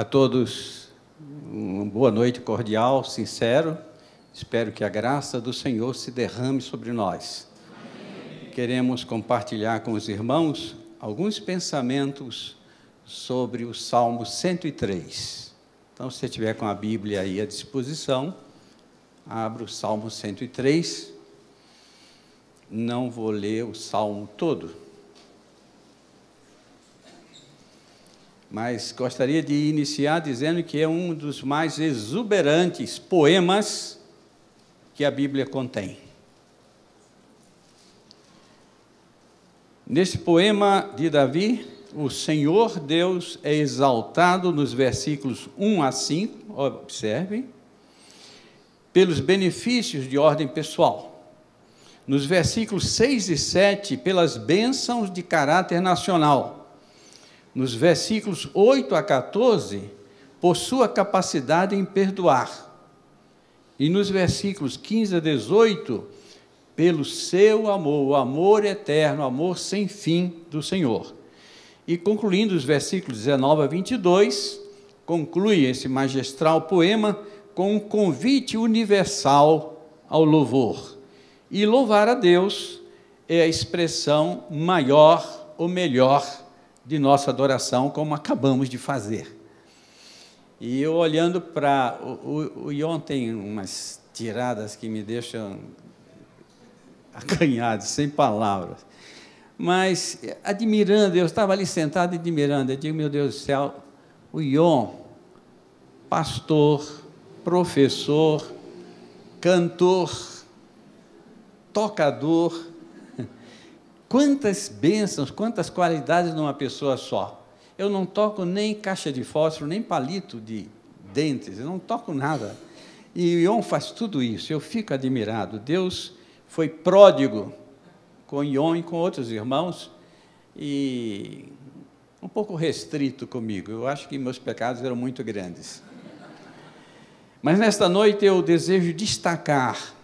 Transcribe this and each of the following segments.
A todos, uma boa noite cordial, sincero. Espero que a graça do Senhor se derrame sobre nós. Amém. Queremos compartilhar com os irmãos alguns pensamentos sobre o Salmo 103. Então, se você tiver com a Bíblia aí à disposição, abra o Salmo 103. Não vou ler o Salmo todo, mas gostaria de iniciar dizendo que é um dos mais exuberantes poemas que a Bíblia contém. Nesse poema de Davi, o Senhor Deus é exaltado nos versículos 1 a 5, observem, pelos benefícios de ordem pessoal. Nos versículos 6 e 7, pelas bênçãos de caráter nacional. Nos versículos 8 a 14, por sua capacidade em perdoar. E nos versículos 15 a 18, pelo seu amor, o amor eterno, o amor sem fim do Senhor. E concluindo os versículos 19 a 22, conclui esse magistral poema com um convite universal ao louvor. E louvar a Deus é a expressão maior ou melhor de nossa adoração, como acabamos de fazer. E eu olhando para... O Ion tem umas tiradas que me deixam acanhado, sem palavras. Mas, admirando, eu estava ali sentado admirando, eu digo, meu Deus do céu, o Ion, pastor, professor, cantor, tocador, quantas bênçãos, quantas qualidades numa pessoa só. Eu não toco nem caixa de fósforo, nem palito de dentes, eu não toco nada. E o Ion faz tudo isso, eu fico admirado. Deus foi pródigo com o Ion e com outros irmãos, e um pouco restrito comigo. Eu acho que meus pecados eram muito grandes. Mas nesta noite eu desejo destacar,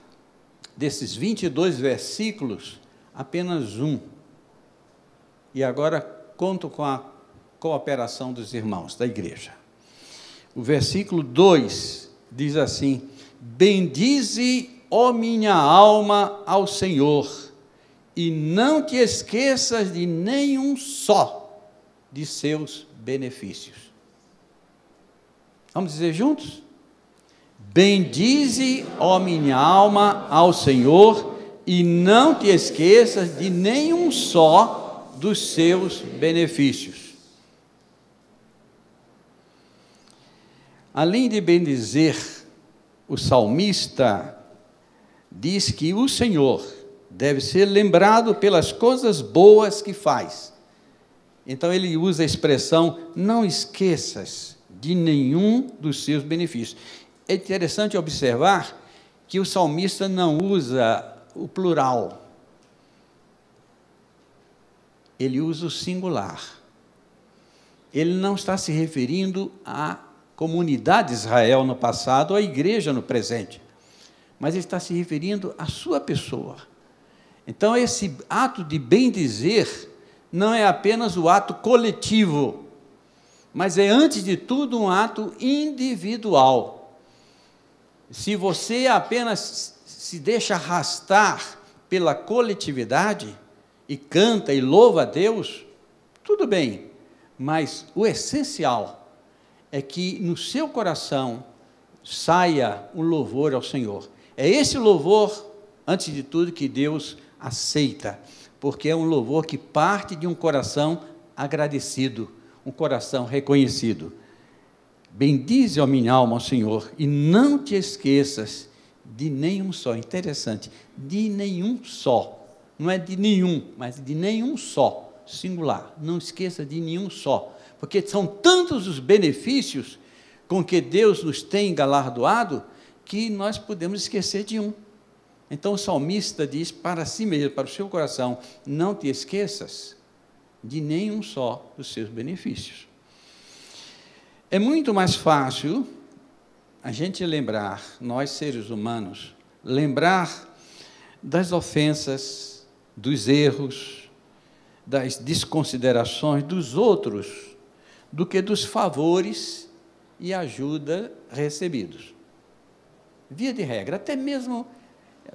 desses 22 versículos, apenas um. E agora conto com a cooperação dos irmãos da igreja. O versículo 2 diz assim: bendize, ó minha alma, ao Senhor, e não te esqueças de nenhum só de seus benefícios. Vamos dizer juntos? Bendize, ó minha alma, ao Senhor, e não te esqueças de nenhum só dos seus benefícios. Além de bendizer, o salmista diz que o Senhor deve ser lembrado pelas coisas boas que faz. Então ele usa a expressão, não esqueças de nenhum dos seus benefícios. É interessante observar que o salmista não usa o plural, ele usa o singular. Ele não está se referindo à comunidade de Israel no passado, ou à igreja no presente, mas ele está se referindo à sua pessoa. Então, esse ato de bendizer não é apenas o ato coletivo, mas é, antes de tudo, um ato individual. Se você apenas se deixa arrastar pela coletividade e canta e louva a Deus, tudo bem, mas o essencial é que no seu coração saia um louvor ao Senhor. É esse louvor, antes de tudo, que Deus aceita, porque é um louvor que parte de um coração agradecido, um coração reconhecido. Bendize, ó minha alma, ao Senhor, e não te esqueças de nenhum só. Interessante, de nenhum só. Não é de nenhum, mas de nenhum só, singular. Não esqueça de nenhum só, porque são tantos os benefícios com que Deus nos tem galardoado, que nós podemos esquecer de um. Então o salmista diz para si mesmo, para o seu coração, não te esqueças de nenhum só dos seus benefícios. É muito mais fácil a gente lembrar, nós seres humanos, lembrar das ofensas, dos erros, das desconsiderações dos outros, do que dos favores e ajuda recebidos. Via de regra, até mesmo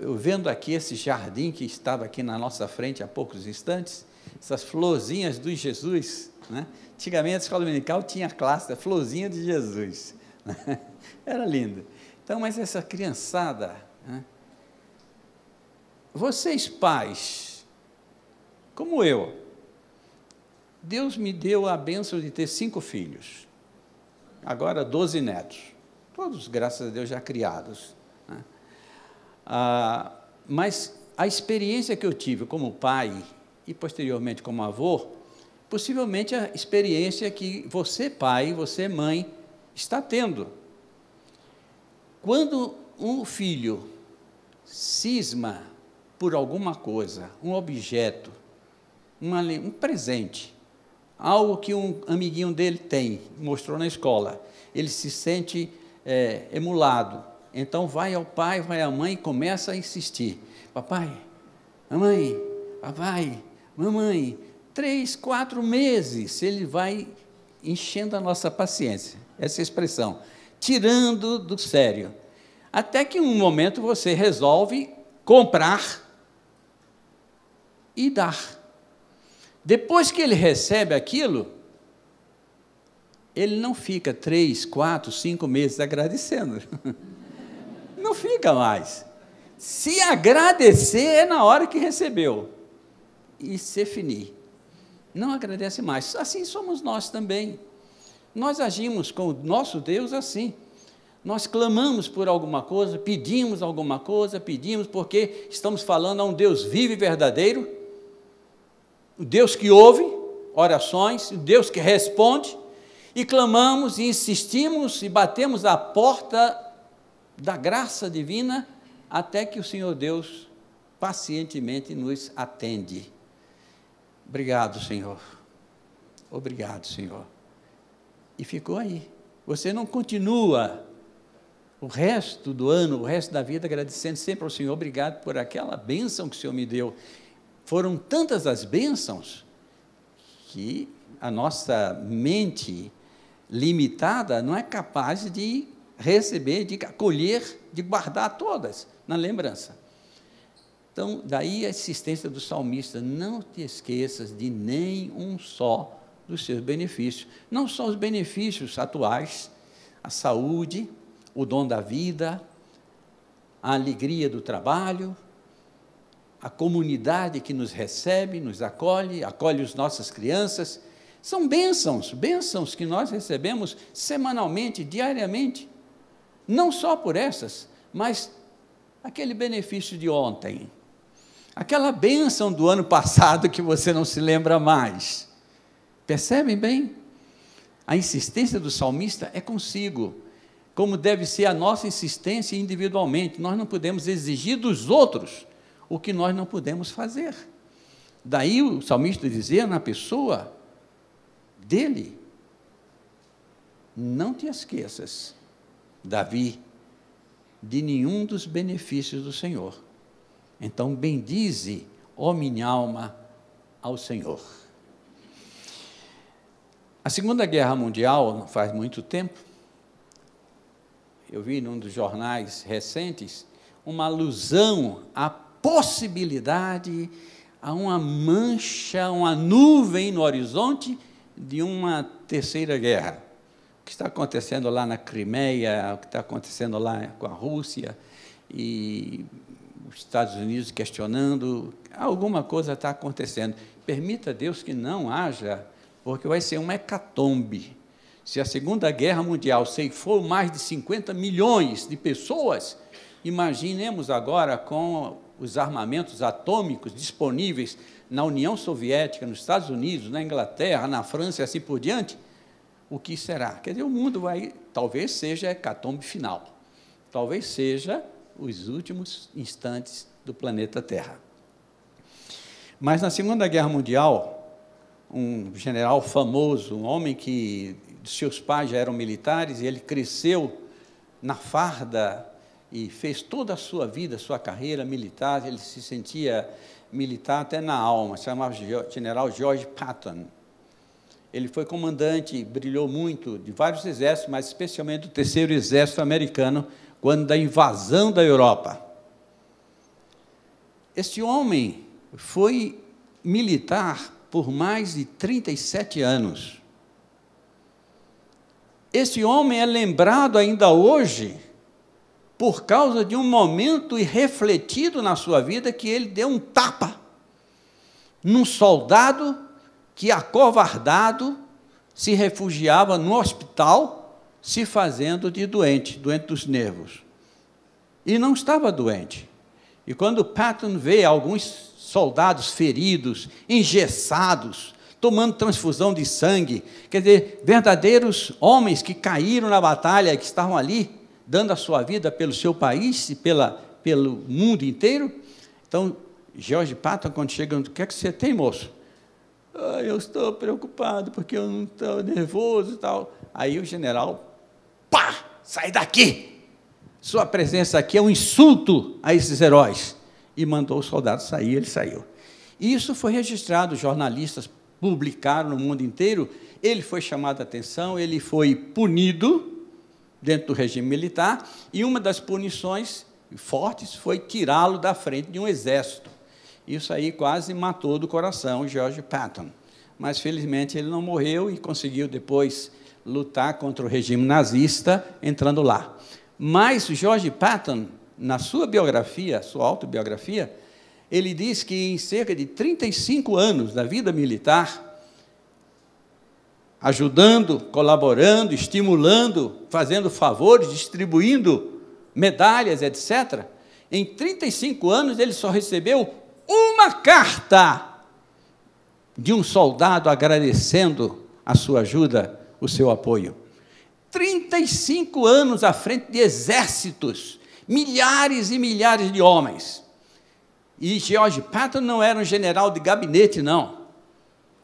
eu vendo aqui esse jardim que estava aqui na nossa frente há poucos instantes, essas florzinhas do Jesus, né? Antigamente a escola dominical tinha a classe da florzinha de Jesus, né? Era lindo. Então, mas essa criançada, né? Vocês pais, como eu, Deus me deu a bênção de ter 5 filhos, agora 12 netos, todos, graças a Deus, já criados, né? Mas a experiência que eu tive como pai e posteriormente como avô, possivelmente a experiência que você pai, você mãe, está tendo. Quando um filho cisma por alguma coisa, um objeto, um presente, algo que um amiguinho dele tem, mostrou na escola, ele se sente emulado, então vai ao pai, vai à mãe e começa a insistir, papai, mamãe, papai, mamãe, 3, 4 meses, ele vai enchendo a nossa paciência, essa expressão, tirando do sério, até que em um momento você resolve comprar e dar. Depois que ele recebe aquilo, ele não fica 3, 4, 5 meses agradecendo, não fica mais. Se agradecer é na hora que recebeu, e se finir, não agradece mais. Assim somos nós também, nós agimos com o nosso Deus assim, nós clamamos por alguma coisa, pedimos porque estamos falando a um Deus vivo e verdadeiro, o Deus que ouve orações, o Deus que responde, e clamamos e insistimos e batemos a porta da graça divina, até que o Senhor Deus pacientemente nos atende. Obrigado, Senhor. Obrigado, Senhor. E ficou aí. Você não continua o resto do ano, o resto da vida, agradecendo sempre ao Senhor, obrigado por aquela bênção que o Senhor me deu. Foram tantas as bênçãos que a nossa mente limitada não é capaz de receber, de acolher, de guardar todas na lembrança. Então, daí a insistência do salmista, não te esqueças de nenhum só dos seus benefícios, não só os benefícios atuais, a saúde, o dom da vida, a alegria do trabalho, a comunidade que nos recebe, nos acolhe, acolhe as nossas crianças, são bênçãos que nós recebemos semanalmente, diariamente, não só por essas, mas aquele benefício de ontem, aquela bênção do ano passado que você não se lembra mais, percebem bem? A insistência do salmista é consigo, como deve ser a nossa insistência individualmente, nós não podemos exigir dos outros o que nós não podemos fazer. Daí o salmista dizia na pessoa dele, não te esqueças, Davi, de nenhum dos benefícios do Senhor. Então bendize, ó minha alma, ao Senhor. A Segunda Guerra Mundial, não faz muito tempo, eu vi num dos jornais recentes, uma alusão à possibilidade, a uma mancha, uma nuvem no horizonte de uma terceira guerra. O que está acontecendo lá na Crimeia, o que está acontecendo lá com a Rússia, e os Estados Unidos questionando, alguma coisa está acontecendo. Permita Deus que não haja, porque vai ser uma hecatombe. Se a Segunda Guerra Mundial ceifou mais de 50 milhões de pessoas, imaginemos agora com os armamentos atômicos disponíveis na União Soviética, nos Estados Unidos, na Inglaterra, na França e assim por diante, o que será? Quer dizer, o mundo vai, talvez seja a hecatombe final, talvez seja os últimos instantes do planeta Terra. Mas na Segunda Guerra Mundial, um general famoso, um homem que seus pais já eram militares, e ele cresceu na farda e fez toda a sua vida, sua carreira militar, ele se sentia militar até na alma, se chamava general George Patton. Ele foi comandante, brilhou muito, de vários exércitos, mas especialmente do terceiro exército americano, quando da invasão da Europa. Este homem foi militar por mais de 37 anos. Esse homem é lembrado ainda hoje por causa de um momento irrefletido na sua vida, que ele deu um tapa num soldado que, acovardado, se refugiava no hospital, se fazendo de doente dos nervos. E não estava doente. E quando Patton vê alguns soldados feridos, engessados, tomando transfusão de sangue, quer dizer, verdadeiros homens que caíram na batalha, que estavam ali, dando a sua vida pelo seu país e pelo mundo inteiro. Então, George Patton, quando chega, o que é que você tem, moço? Eu estou preocupado, porque eu não estou nervoso e tal. Aí o general, pá, sai daqui! Sua presença aqui é um insulto a esses heróis. E mandou o soldado sair, ele saiu. E isso foi registrado, jornalistas publicaram no mundo inteiro, ele foi chamado a atenção, ele foi punido dentro do regime militar, e uma das punições fortes foi tirá-lo da frente de um exército. Isso aí quase matou do coração George Patton. Mas, felizmente, ele não morreu e conseguiu depois lutar contra o regime nazista, entrando lá. Mas George Patton, na sua biografia, sua autobiografia, ele diz que em cerca de 35 anos da vida militar, ajudando, colaborando, estimulando, fazendo favores, distribuindo medalhas, etc., em 35 anos ele só recebeu uma carta de um soldado agradecendo a sua ajuda, o seu apoio. 35 anos à frente de exércitos, milhares e milhares de homens. E George Patton não era um general de gabinete, não.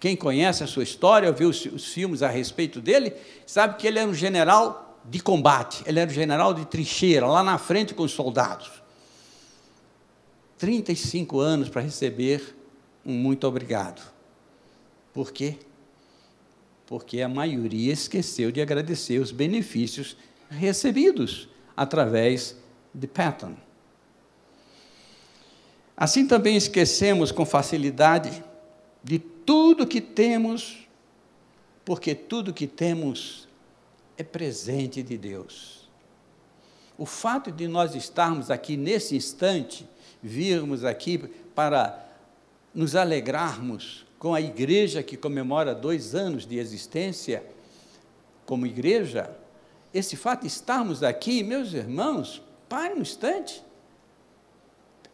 Quem conhece a sua história, viu os filmes a respeito dele, sabe que ele era um general de combate, ele era um general de trincheira, lá na frente com os soldados. 35 anos para receber um muito obrigado. Por quê? Porque a maioria esqueceu de agradecer os benefícios recebidos através de Patton. Assim também esquecemos com facilidade de tudo que temos, porque tudo que temos é presente de Deus. O fato de nós estarmos aqui nesse instante, virmos aqui para nos alegrarmos com a igreja que comemora 2 anos de existência como igreja, esse fato de estarmos aqui, meus irmãos, pare um instante.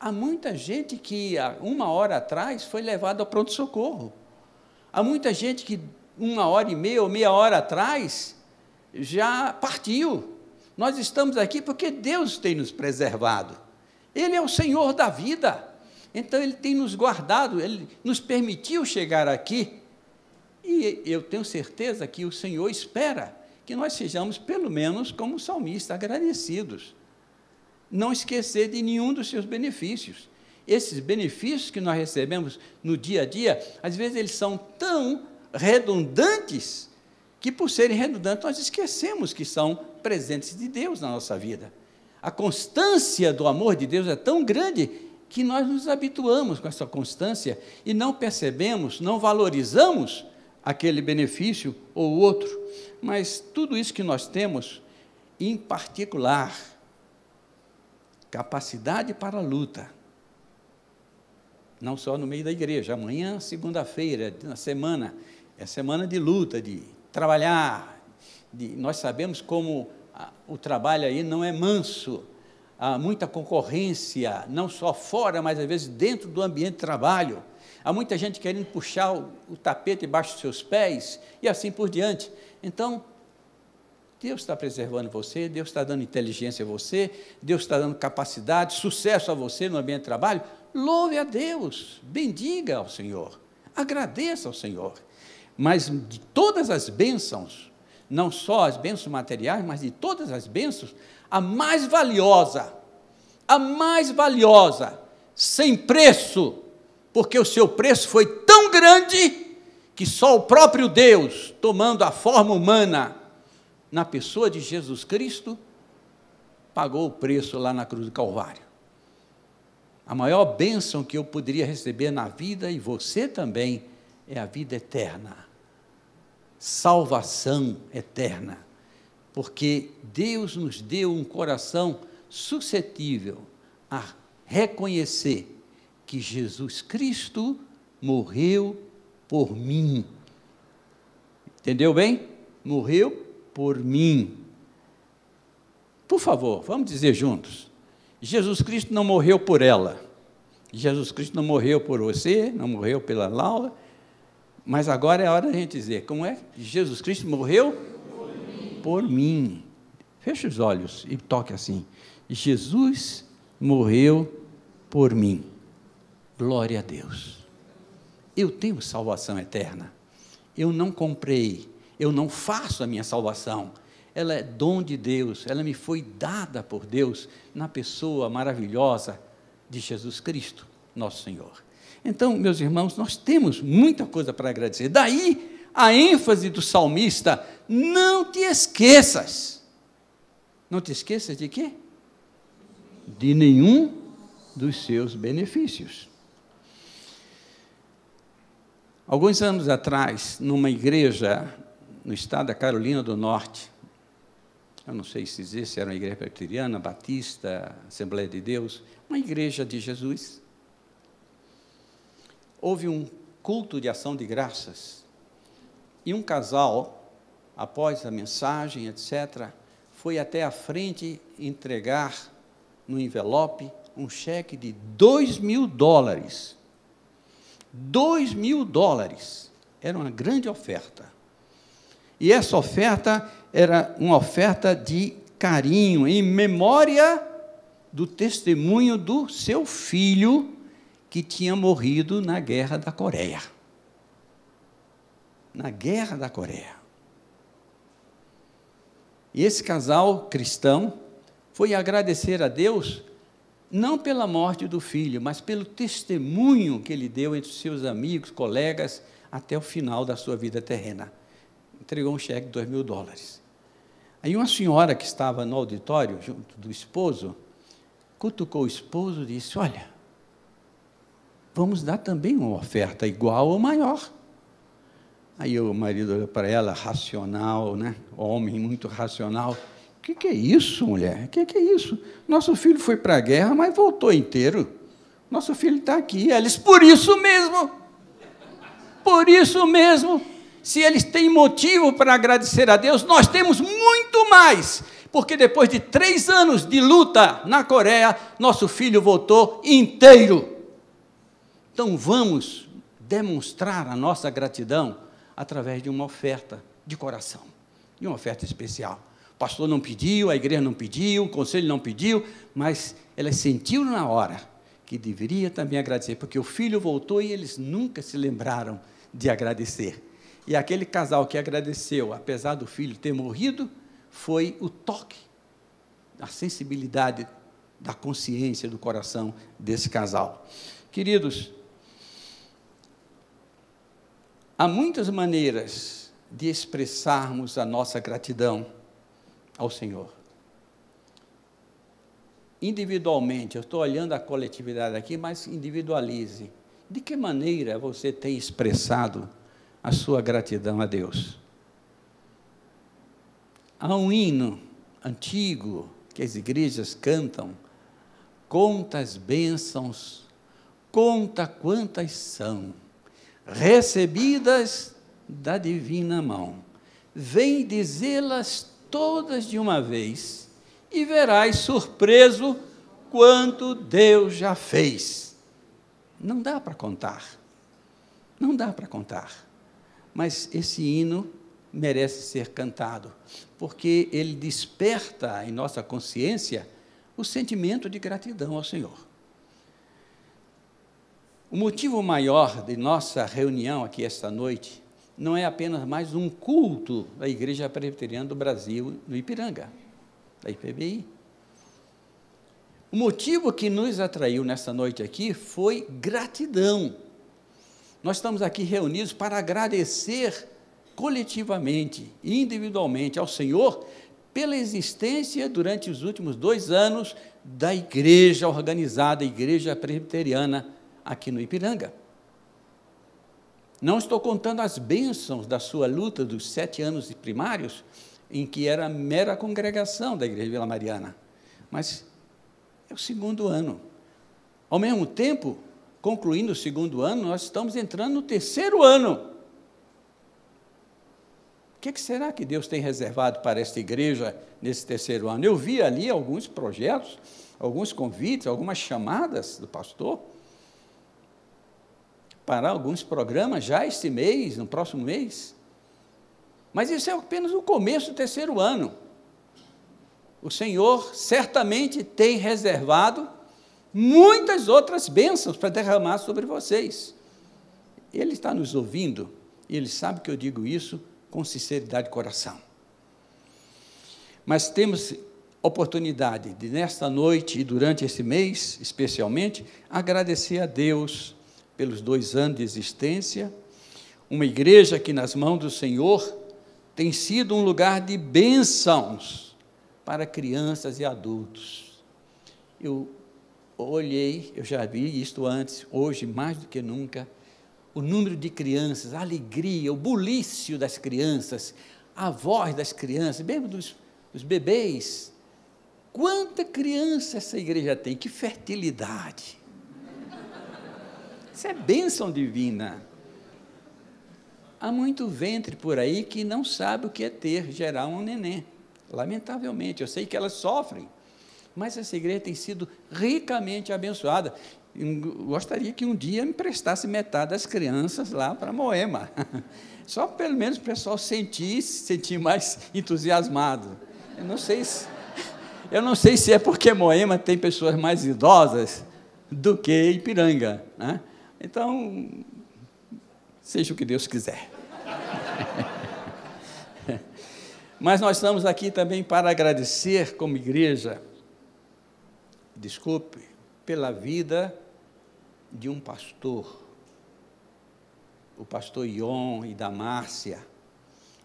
Há muita gente que, há 1 hora atrás, foi levada ao pronto-socorro. Há muita gente que, 1h30 ou meia hora atrás, já partiu. Nós estamos aqui porque Deus tem nos preservado. Ele é o Senhor da vida. Então, Ele tem nos guardado, Ele nos permitiu chegar aqui. E eu tenho certeza que o Senhor espera que nós sejamos, pelo menos, como salmista, agradecidos. Não esquecer de nenhum dos seus benefícios. Esses benefícios que nós recebemos no dia a dia, às vezes eles são tão redundantes, que por serem redundantes nós esquecemos que são presentes de Deus na nossa vida. A constância do amor de Deus é tão grande que nós nos habituamos com essa constância e não percebemos, não valorizamos aquele benefício ou outro. Mas tudo isso que nós temos, em particular, capacidade para a luta, não só no meio da igreja, amanhã, segunda-feira, na semana, é semana de luta, de trabalhar, nós sabemos como o trabalho aí não é manso, há muita concorrência, não só fora, mas às vezes dentro do ambiente de trabalho, há muita gente querendo puxar o tapete embaixo dos seus pés, e assim por diante. Então, Deus está preservando você, Deus está dando inteligência a você, Deus está dando capacidade, sucesso a você no ambiente de trabalho. Louve a Deus, bendiga ao Senhor, agradeça ao Senhor. Mas de todas as bênçãos, não só as bênçãos materiais, mas de todas as bênçãos, a mais valiosa, sem preço, porque o seu preço foi tão grande que só o próprio Deus, tomando a forma humana, na pessoa de Jesus Cristo, pagou o preço lá na cruz do Calvário. A maior bênção que eu poderia receber na vida, e você também, é a vida eterna. Salvação eterna. Porque Deus nos deu um coração suscetível a reconhecer que Jesus Cristo morreu por mim. Entendeu bem? Morreu por mim. Por favor, vamos dizer juntos. Jesus Cristo não morreu por ela. Jesus Cristo não morreu por você, não morreu pela Laura. Mas agora é a hora de a gente dizer, como é? Jesus Cristo morreu por mim. Feche os olhos e toque assim. Jesus morreu por mim. Glória a Deus. Eu tenho salvação eterna. Eu não comprei, eu não faço a minha salvação. Ela é dom de Deus, ela me foi dada por Deus na pessoa maravilhosa de Jesus Cristo, nosso Senhor. Então, meus irmãos, nós temos muita coisa para agradecer. Daí a ênfase do salmista: não te esqueças. Não te esqueças de quê? De nenhum dos seus benefícios. Alguns anos atrás, numa igreja no estado da Carolina do Norte, eu não sei se existe, era uma igreja presbiteriana, batista, Assembleia de Deus, uma igreja de Jesus. Houve um culto de ação de graças, e um casal, após a mensagem, etc., foi até a frente entregar no envelope um cheque de $2.000. $2.000, era uma grande oferta, e essa oferta era uma oferta de carinho, em memória do testemunho do seu filho, que tinha morrido na Guerra da Coreia. Na Guerra da Coreia. E esse casal cristão foi agradecer a Deus, não pela morte do filho, mas pelo testemunho que ele deu entre os seus amigos, colegas, até o final da sua vida terrena. Entregou um cheque de $2.000. Aí uma senhora que estava no auditório, junto do esposo, cutucou o esposo e disse: olha, vamos dar também uma oferta igual ou maior. Aí o marido olhou para ela, racional, né? Homem muito racional: o que é isso, mulher? O que é isso? Nosso filho foi para a guerra, mas voltou inteiro. Nosso filho está aqui. Ela disse: por isso mesmo, se eles têm motivo para agradecer a Deus, nós temos muito mais, porque depois de 3 anos de luta na Coreia, nosso filho voltou inteiro. Então vamos demonstrar a nossa gratidão através de uma oferta de coração, de uma oferta especial. O pastor não pediu, a igreja não pediu, o conselho não pediu, mas elas sentiram na hora que deveria também agradecer, porque o filho voltou e eles nunca se lembraram de agradecer. E aquele casal que agradeceu, apesar do filho ter morrido, foi o toque, a sensibilidade da consciência, do coração desse casal. Queridos, há muitas maneiras de expressarmos a nossa gratidão ao Senhor. Individualmente, eu estou olhando a coletividade aqui, mas individualize. De que maneira você tem expressado a sua gratidão a Deus? Há um hino antigo que as igrejas cantam: conta as bênçãos, conta quantas são, recebidas da divina mão. Vem dizê-las todas de uma vez, e verás surpreso quanto Deus já fez. Não dá para contar, não dá para contar, mas esse hino merece ser cantado, porque ele desperta em nossa consciência o sentimento de gratidão ao Senhor. O motivo maior de nossa reunião aqui esta noite não é apenas mais um culto da Igreja Presbiteriana do Brasil, no Ipiranga, da IPBI. O motivo que nos atraiu nessa noite aqui foi gratidão. Nós estamos aqui reunidos para agradecer coletivamente e individualmente ao Senhor pela existência, durante os últimos 2 anos, da igreja organizada, a Igreja Presbiteriana, aqui no Ipiranga. Não estou contando as bênçãos da sua luta dos 7 anos primários, em que era mera congregação da Igreja Vila Mariana, mas é o 2º ano. Ao mesmo tempo, concluindo o 2º ano, nós estamos entrando no 3º ano. O que será que Deus tem reservado para esta igreja nesse 3º ano? Eu vi ali alguns projetos, alguns convites, algumas chamadas do pastor para alguns programas já este mês, no próximo mês. Mas isso é apenas o começo do 3º ano. O Senhor certamente tem reservado muitas outras bênçãos para derramar sobre vocês. Ele está nos ouvindo, e Ele sabe que eu digo isso com sinceridade de coração. Mas temos oportunidade de, nesta noite e durante esse mês, especialmente, agradecer a Deus pelos 2 anos de existência, uma igreja que nas mãos do Senhor tem sido um lugar de bênçãos para crianças e adultos. Eu olhei, eu já vi isto antes, hoje mais do que nunca, o número de crianças, a alegria, o bulício das crianças, a voz das crianças, mesmo dos bebês. Quanta criança essa igreja tem, que fertilidade! Isso é bênção divina. Há muito ventre por aí que não sabe o que é gerar um neném. Lamentavelmente, eu sei que elas sofrem, mas essa igreja tem sido ricamente abençoada. Eu gostaria que um dia me prestasse metade das crianças lá para Moema, só pelo menos o pessoal se sentir mais entusiasmado. Eu não sei se é porque Moema tem pessoas mais idosas do que Ipiranga, né? Então, seja o que Deus quiser. Mas nós estamos aqui também para agradecer como igreja, pela vida de um pastor, o pastor Ion e da Márcia,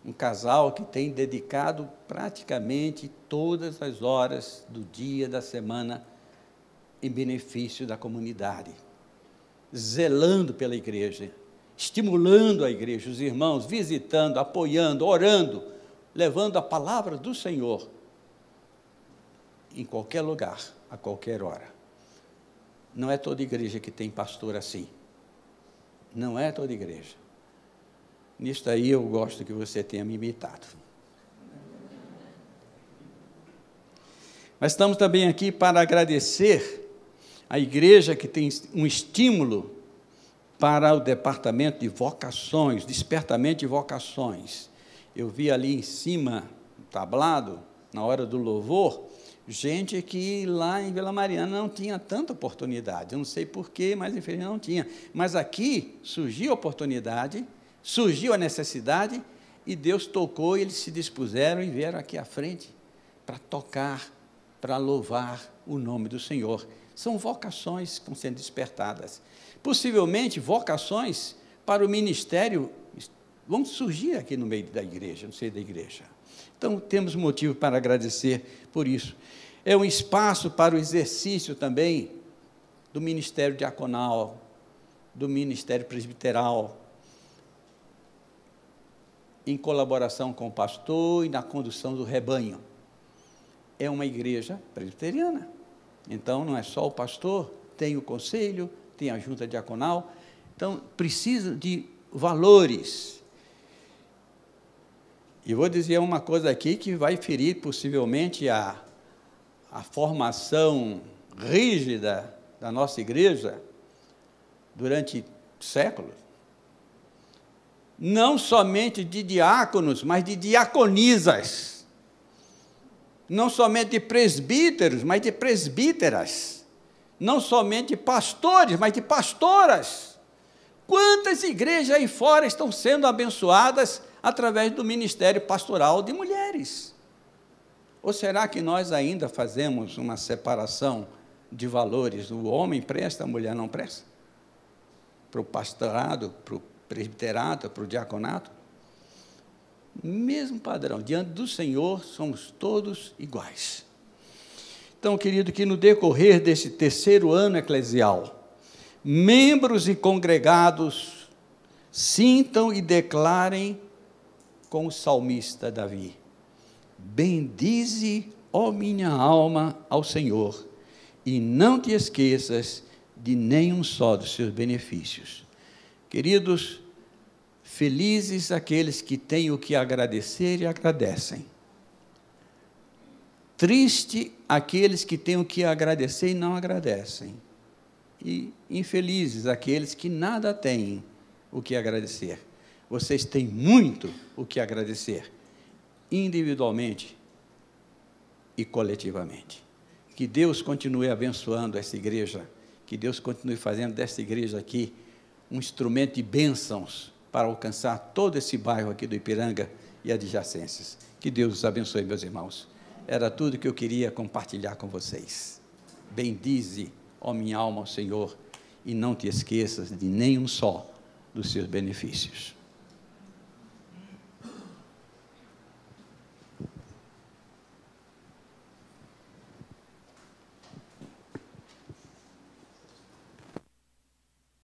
um casal que tem dedicado praticamente todas as horas do dia, da semana, em benefício da comunidade, zelando pela igreja, estimulando a igreja, os irmãos, visitando, apoiando, orando, levando a palavra do Senhor em qualquer lugar, a qualquer hora. Não é toda igreja que tem pastor assim. Não é toda igreja. Nisto aí eu gosto que você tenha me imitado. Mas estamos também aqui para agradecer a igreja que tem um estímulo para o departamento de vocações, despertamento de vocações. Eu vi ali em cima, no tablado, na hora do louvor, gente que lá em Vila Mariana não tinha tanta oportunidade. Eu não sei porquê, mas infelizmente não tinha. Mas aqui surgiu a oportunidade, surgiu a necessidade, e Deus tocou, e eles se dispuseram e vieram aqui à frente para tocar, para louvar o nome do Senhor. São vocações que estão sendo despertadas. Possivelmente, vocações para o ministério vão surgir aqui no meio da igreja, no seio da igreja. Então, temos motivo para agradecer por isso. É um espaço para o exercício também do ministério diaconal, do ministério presbiteral, em colaboração com o pastor e na condução do rebanho. É uma igreja presbiteriana. Então, não é só o pastor, tem o conselho, tem a junta diaconal. Então, precisa de valores. E vou dizer uma coisa aqui que vai ferir possivelmente a formação rígida da nossa igreja durante séculos. Não somente de diáconos, mas de diaconisas. Não somente de presbíteros, mas de presbíteras. Não somente de pastores, mas de pastoras. Quantas igrejas aí fora estão sendo abençoadas através do ministério pastoral de mulheres? Ou será que nós ainda fazemos uma separação de valores? O homem presta, a mulher não presta? para o pastorado, para o presbiterato, para o diaconato. Mesmo padrão, diante do Senhor somos todos iguais. Então, querido, que no decorrer desse terceiro ano eclesial, membros e congregados sintam e declarem com o salmista Davi: bendize, ó minha alma, ao Senhor, e não te esqueças de nenhum só dos seus benefícios. Queridos, felizes aqueles que têm o que agradecer e agradecem. Triste aqueles que têm o que agradecer e não agradecem. E infelizes aqueles que nada têm o que agradecer. Vocês têm muito o que agradecer, individualmente e coletivamente. Que Deus continue abençoando essa igreja, que Deus continue fazendo dessa igreja aqui um instrumento de bênçãos para alcançar todo esse bairro aqui do Ipiranga e adjacências. Que Deus os abençoe, meus irmãos. Era tudo que eu queria compartilhar com vocês. Bendize, ó minha alma, ao Senhor, e não te esqueças de nenhum só dos seus benefícios.